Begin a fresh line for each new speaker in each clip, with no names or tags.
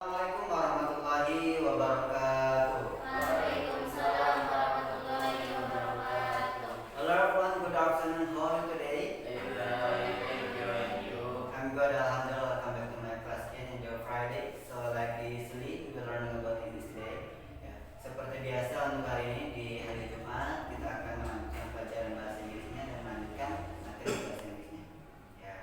Assalamualaikum warahmatullahi wabarakatuh.
Waalaikumsalam warahmatullahi wabarakatuh.
Hello everyone, good afternoon. How are you today? I'm good, alhamdulillah. Welcome back to my class again in your Friday. So like usually, we will learn about English today. Ya, seperti biasa untuk hari ini di hari Jumat kita akan melanjutkan pelajaran bahasa Inggrisnya dan melanjutkan materi bahasa Inggrisnya. Ya,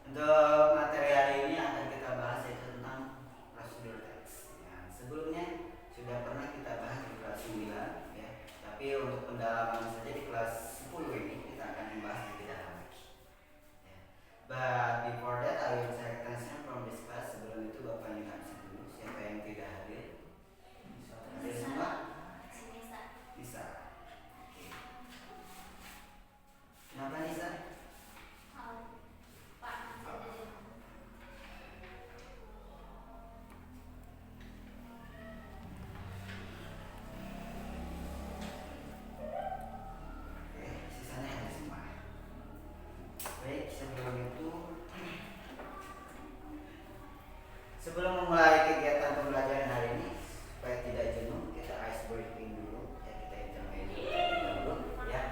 untuk materi hari ini akan kita bahas yaitu tentang prosedur teks. Ya, sebelumnya sudah pernah kita bahas di kelas 9 ya. Tapi untuk pendalaman saja di kelas 10 ini kita akan membahas lebih dalam lagi. Ya. But before that I will take attention from this class. Sebelum itu Bapak ingat dulu siapa yang tidak hadir? Hadir semua? Bisa. Oke. Kenapa Nisa? Oke, sisanya hadir semua. Baik, sebelum memulai kegiatan pembelajaran hari ini, supaya tidak jenuh, kita ice breaking dulu. Ya, kita intermezzo dulu. Ya.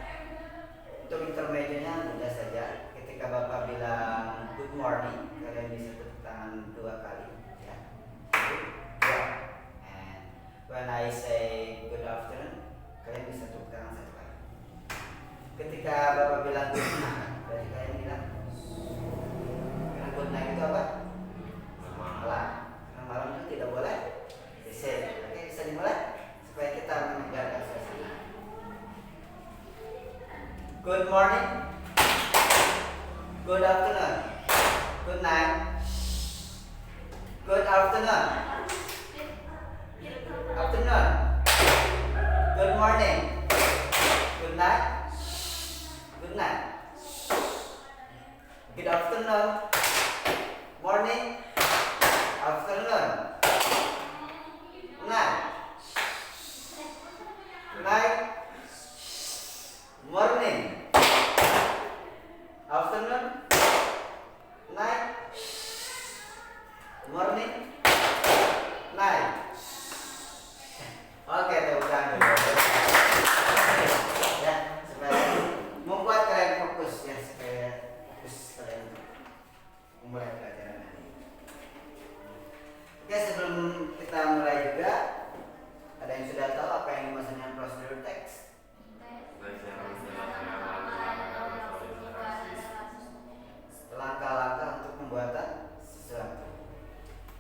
Untuk intermezzonya mudah saja. Ketika Bapak bilang good morning, kalian bisa tepuk tangan 2 kali. Ya. Good. Yeah. And when I say good afternoon, kalian bisa tepuk tangan 1 kali. Ketika Bapak bilang good night, berarti kalian bilang karena good night itu apa? Malam. Karena malam itu tidak boleh berisik. Oke, bisa dimulai supaya kita menyegarkan suasana. Good morning. Good afternoon. Good night. Good afternoon. Afternoon. Good morning. Good night. Good night. Good afternoon. Morning. Afternoon. Night. Night. Morning. Afternoon. Night. Morning. Night. Oke, tepuk tangan dulu. Ya, supaya membuat kalian fokus ya, supaya fokus kalian memulai pelajaran hari ini. Oke, sebelum kita mulai juga, ada yang sudah tahu apa yang dimaksudnya prosedur teks? Langkah-langkah untuk pembuatan sesuatu.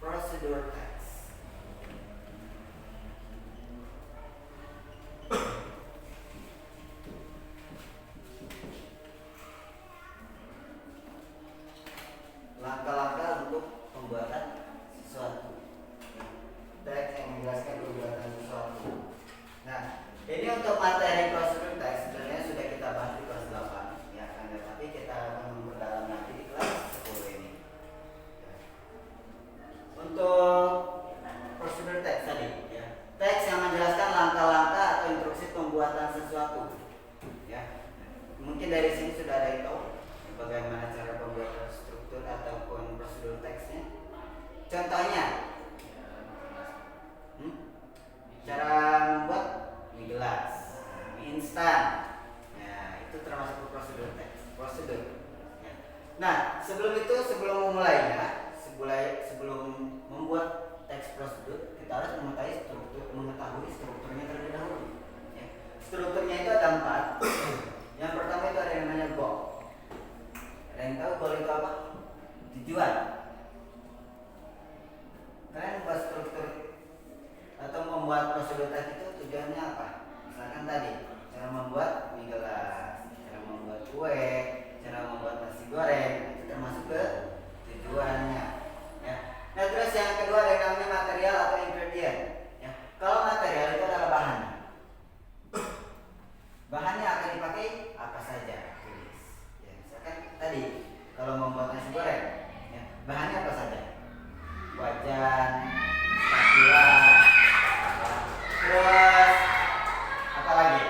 Prosedur teks. Langkah-langkah untuk pembuatan sesuatu. Teks yang menjelaskan pembuatan sesuatu. Nah, ini untuk materi prosedur teks sebenarnya sudah kita bahas di kelas 8 ya kan, tapi kita akan memperdalam lagi di kelas 10 ini. Ya. Untuk prosedur teks tadi ya. Teks yang menjelaskan langkah-langkah atau instruksi pembuatan sesuatu. Ya. Mungkin dari sini sudah ada yang tahu bagaimana cara pembuatan struktur ataupun prosedur teksnya. Contohnya, cara membuat mie gelas, mie instan. Ya, itu termasuk prosedur teks. Prosedur. Ya. Nah, sebelum memulainya, sebelum membuat teks prosedur, kita harus mengetahui strukturnya terlebih dahulu. Ya. Strukturnya itu ada 4. Yang pertama itu ada yang namanya goal. Ada yang tahu goal itu apa? Tujuan. Kalian membuat struktur atau membuat prosedur teks itu tujuannya apa? Misalkan tadi cara membuat mie gelas, cara membuat kue, cara membuat nasi goreng, itu termasuk ke tujuannya. Ya. Nah, terus yang kedua ada yang namanya material atau ingredient. Ya. Kalau material itu adalah bahan. Bahannya akan dipakai apa saja? Tulis. Ya, misalkan tadi kalau membuat nasi goreng, ya, bahannya apa saja? Wajan, spatula, terus apa lagi?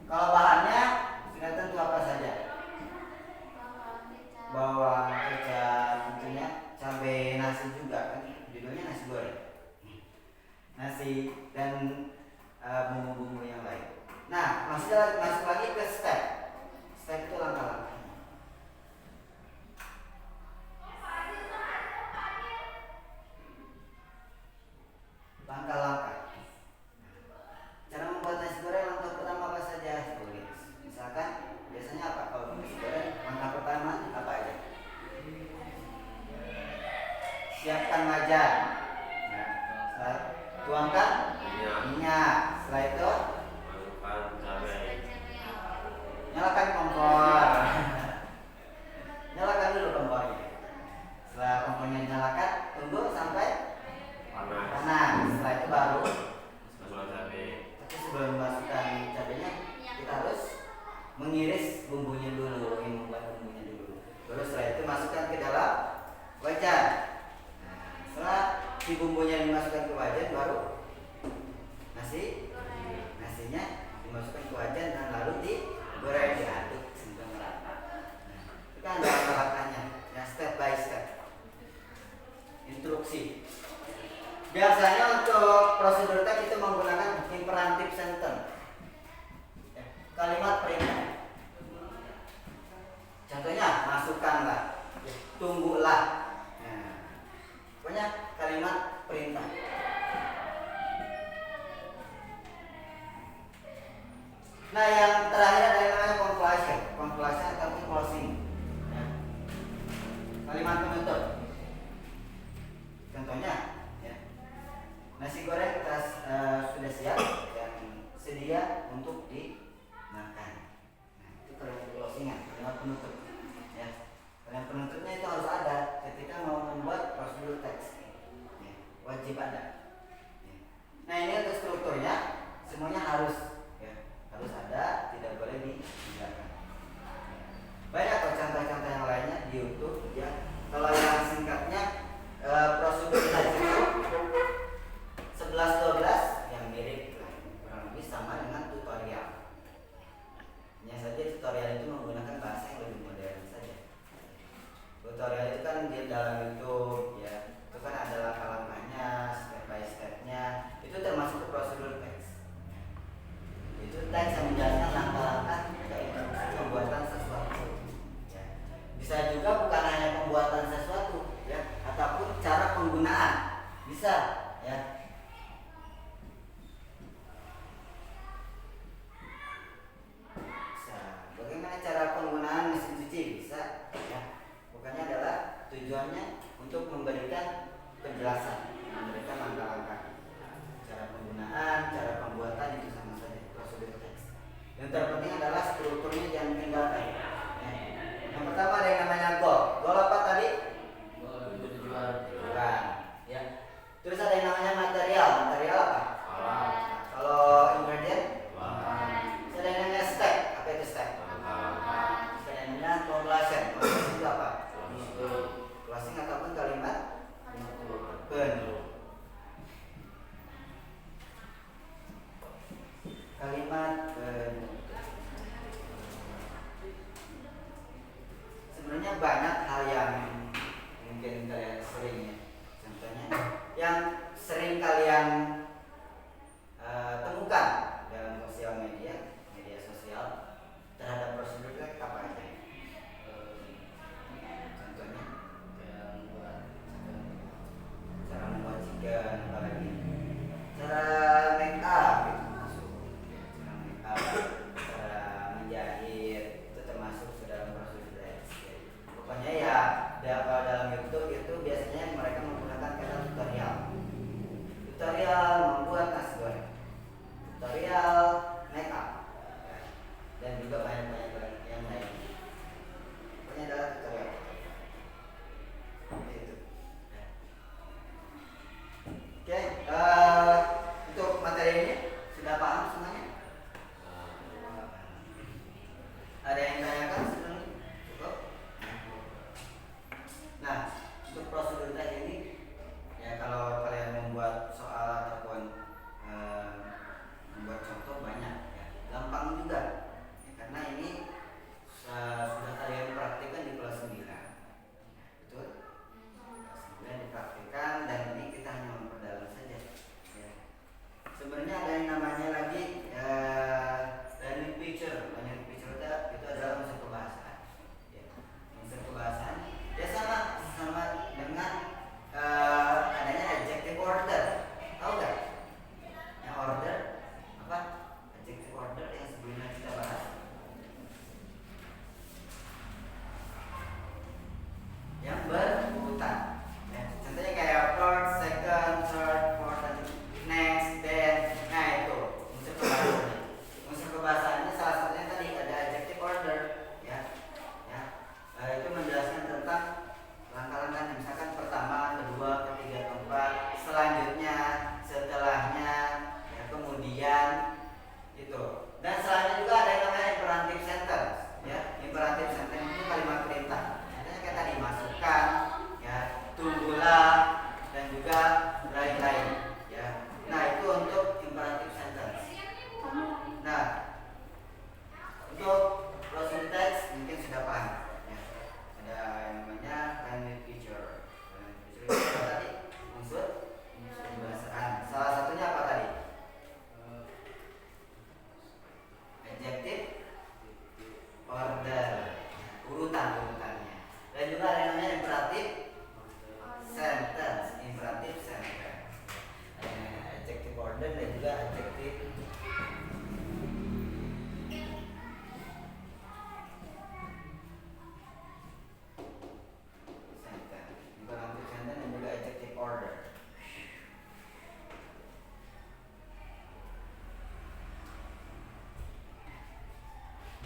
Kalau bahannya sudah tentu apa saja? Bawang, kecap, tentunya cabai, nasi juga kan, judulnya nasi goreng. Nasi dan bumbu-bumbu yang lain. Nah, masuk lagi ke step. Step itu langkah-langkah. Langkah-langkah. Cara membuat nasi goreng langkah pertama apa saja? Tulis. Misalkan biasanya apa kalau nasi goreng? Langkah pertama apa aja? Siapkan wajan. Nah, setelah tuangkan minyak. Setelah itu
masukkan cabai,
nyalakan kompor. Nyalakan dulu kompornya. Setelah kompornya dinyalakan, tunggu sampai
panas,
panas. Setelah itu baru.
masukkan cabai,
Tapi sebelum memasukkan cabenya, kita harus mengiris bumbunya dulu, membuat bumbunya dulu. Baru setelah itu masukkan ke dalam wajan. Nah, setelah si bumbunya dimasukkan ke wajan, baru nasinya dimasukkan ke wajan dan lalu digoreng, diaduk sampai merata. Nah, itu kan ada langkah-langkahnya, ya step by step. Instruksi. Biasanya untuk prosedur teks itu menggunakan imperatif sentence. Kalimat perintah. Contohnya, masukkanlah, tunggulah. Nah, pokoknya kalimat perintah. Nah, yang terakhir ada yang namanya conclusion. Conclusion ataupun closing. Ya. Kalimat penutup. Contohnya, ya. Nasi goreng kita sudah siap dan sedia untuk dimakan. Nah, itu kalimat closingan, kalimat penutup. Ya. Kalimat penutupnya itu harus ada ketika mau membuat prosedur teks. Ya. Wajib ada. Ya. Nah, ini untuk strukturnya semuanya harus ada, tidak boleh ditinggalkan. Banyak kok contoh-contoh yang lainnya di YouTube ya. Kalau yang singkatnya prosedur teks itu 11-12 yang mirip kurang lebih sama dengan tutorial. Hanya saja tutorial itu menggunakan bahasa yang lebih modern saja. Tutorial itu kan di dalam YouTube ya, itu kan ada langkah-langkahnya, step by stepnya. Itu termasuk ke prosedur teks. Itu teks yang menjelaskan langkah-langkah pembuatan sesuatu. Ya. Bisa juga bukan hanya pembuatan sesuatu, ya, ataupun cara penggunaan bisa, ya. Bisa. Bagaimana cara penggunaan mesin cuci bisa, ya. Bukannya adalah tujuannya untuk memberikan penjelasan, memberikan langkah-langkah cara penggunaan, cara pembuatan itu sama saja prosedur teks.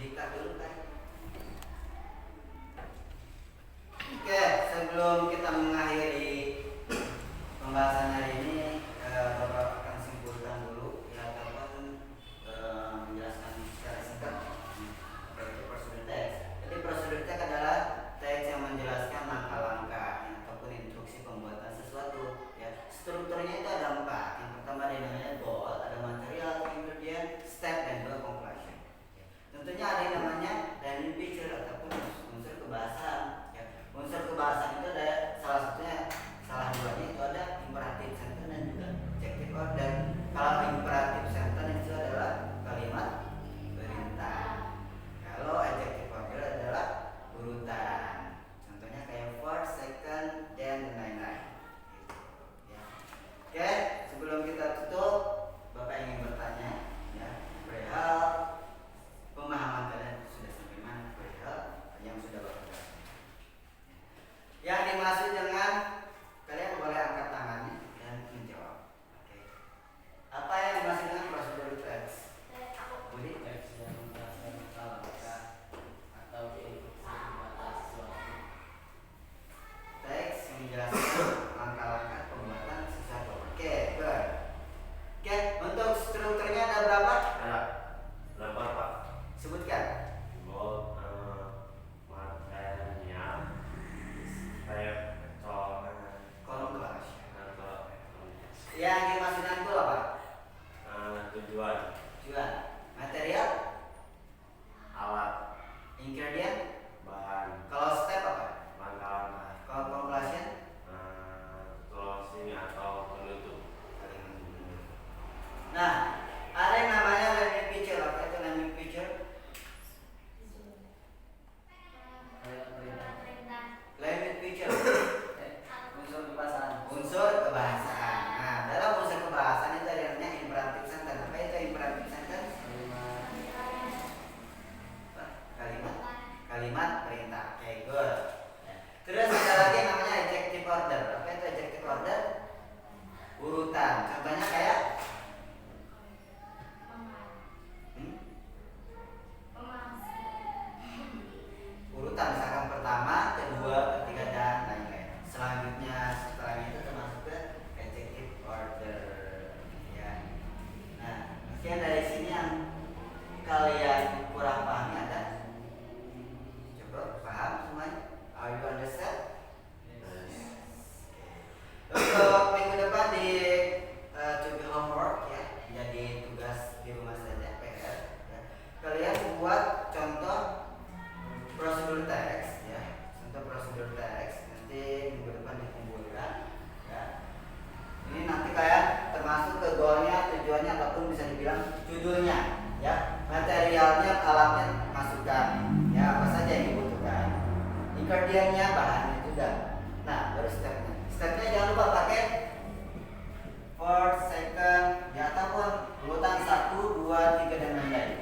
Dikat dulu kan. Oke, sebelum kita mengakhiri pembahasan hari ini, Bapak akan simpulkan dulu ya, ataupun menjelaskan secara singkat apa itu prosedur teks. Jadi prosedur teks adalah teks yang menjelaskan langkah-langkah ya, ataupun instruksi pembuatan sesuatu ya. Strukturnya itu ada 4. Yang pertama ada yang namanya goal, ada material, ingredient, step, dan juga conclusion ya. Tentunya ada yang namanya dynamic picture ataupun unsur kebahasaan ya. Unsur kebahasaan itu ada salah duanya itu ada imperatif sentence dan juga objective order. Kalau imperatif sentence itu adalah kalimat perintah. Kalau adjective order adalah urutan. Contohnya kayak first, second, then, dan lain-lain. Gitu, ya. Oke, sebelum kita tutup, Bapak ingin bertanya ya, perihal pemahaman kalian sudah sampai mana perihal yang sudah Bapak jelaskan. Yang dimaksud dengan kalian boleh angkat tangannya dan menjawab. Oke. Apa yang dimaksud dengan prosedur teks? Budi?
Teks yang menjelaskan langkah atau instruksi pembuatan sesuatu.
Teks menjelaskan langkah-langkah pembuatan sesuatu. Oke, good. Oke, untuk strukturnya ada berapa?
Ada 8 Pak.
Sebutkan.
Goal, material, step,
Conclusion.
atau
Yang dimaksud dengan goal apa?
tujuan,
Tujuan. Material,
alat,
ingredient.
bahan,
Kalau step apa?
langkah-langkah,
Kalau conclusion,
closing atau penutup.
nah, ada yang namanya landing picture. Apa itu landing picture? Landing picture.
Unsur kebahasaan.
Unsur kebahasaan. Nah, dalam unsur kebahasaan itu ada yang namanya imperatif sentence. Apa itu imperatif sentence? Kalimat perintah. Oke, good. Terus ada lagi yang namanya adjective order. Apa itu adjective order? Urutan. Contohnya kayak urutan, misalkan pertama, kedua, ketiga, dan lain-lain. Selanjutnya setelahnya itu termasuk ke adjective order ya. Nah, mungkin dari sini yang kalian kurang pahami ada? Coba paham semuanya? Are you understand? Untuk minggu depan di to be homework ya, jadi tugas di rumah saja PR ya. Kalian buat contoh prosedur teks ya, contoh prosedur teks nanti minggu depan dikumpulkan ya. Ini nanti kalian termasuk ke goalnya, tujuannya ataupun bisa dibilang judulnya ya, materialnya, alatnya masukkan ya, apa saja yang dibutuhkan, ingredientnya, bahannya juga. Nah, baru stepnya jangan lupa pakai first, second ya, ataupun urutan 1, 2, 3 dan lain-lain.